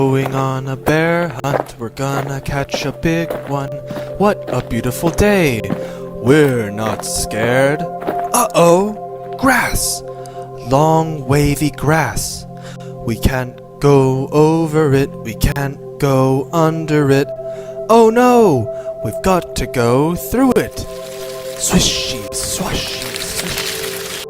going on a bear hunt. We're gonna catch a big one. What a beautiful day. We're not scared. Uh-oh! Grass! Long wavy grass. We can't go over it. We can't go under it. Oh no! We've got to go through it. Swishy, swashy, swish.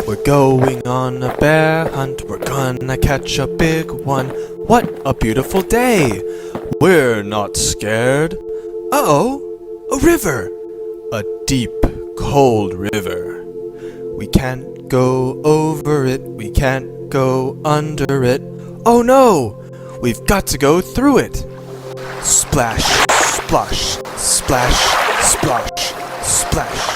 We're going on a bear hunt. We're gonna catch a big one. What a beautiful day. We're not scared. Uh-oh! A river! A deep, cold river. We can't go over it. We can't go under it. Oh no! We've got to go through it. Splash, splosh, splash, splosh, splash.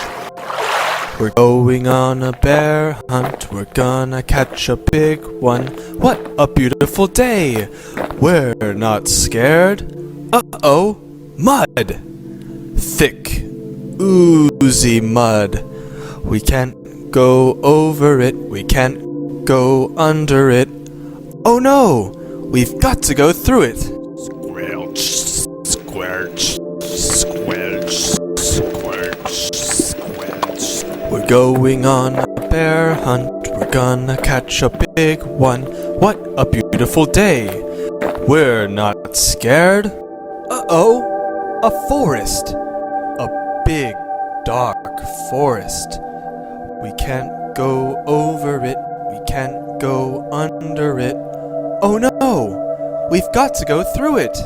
We're going on a bear hunt. We're gonna catch a big one. What a beautiful day. We're not scared. Uh-oh, mud. Thick, oozy mud. We can't go over it. We can't go under it. Oh no! We've got to go through it. Squelch, squerch, squelch, squerch, squelch. We're going on a bear hunt. We're gonna catch a big one. What a beautiful day. We're not scared. Uh-oh! A forest. A big, dark forest. We can't go over it. We can't go under it. Oh no! We've got to go through it.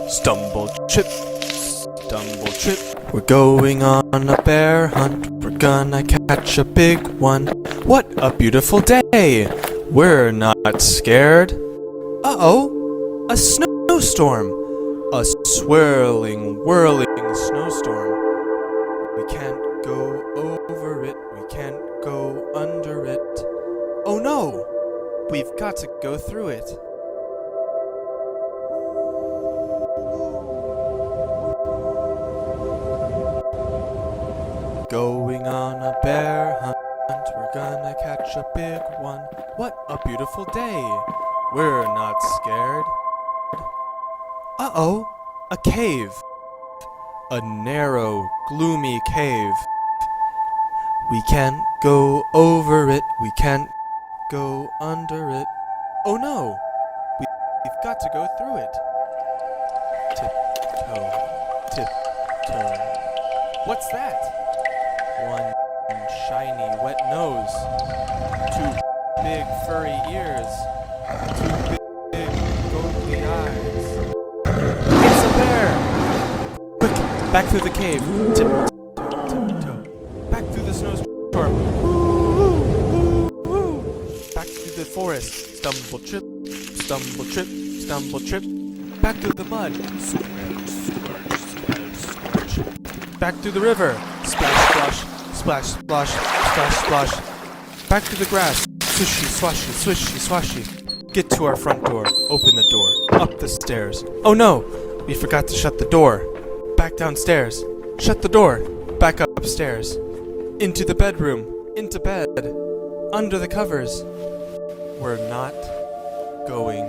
Stumble, trip, stumble, trip. We're going on a bear hunt. We're gonna catch a big one. What a beautiful day. We're not scared. Uh-oh! A snowstorm. A swirling, whirling snowstorm. We can't go over it. We can't go under it. Oh no! We've got to go through it. Going on a bear hunt. We're gonna catch a big one. What a beautiful day. We're not scared. Uh-oh! A cave. A narrow, gloomy cave. We can't go over it. We can't go under it. Oh no! We've got to go through it. Tiptoe, tiptoe. What's that? One shiny, wet nose. Two big, furry ears. Two big, googly eyes. It's a bear! Quick, back through the cave. Tiptoe, tiptoe. Back through the snowstorm. Back through the forest. Stumble, trip, stumble, trip, stumble, trip. Back through the mud. Squelch, squelch, squelch, squelch. Back through the river. Splash, splash, splash, splash, splash, splash. Back through the grass. Swishy, swashy, swishy, swashy. Get to our front door. Open the door. Up the stairs. Oh no! We forgot to shut the door. Back downstairs. Shut the door. Back upstairs. Into the bedroom. Into bed. Under the covers. We're not going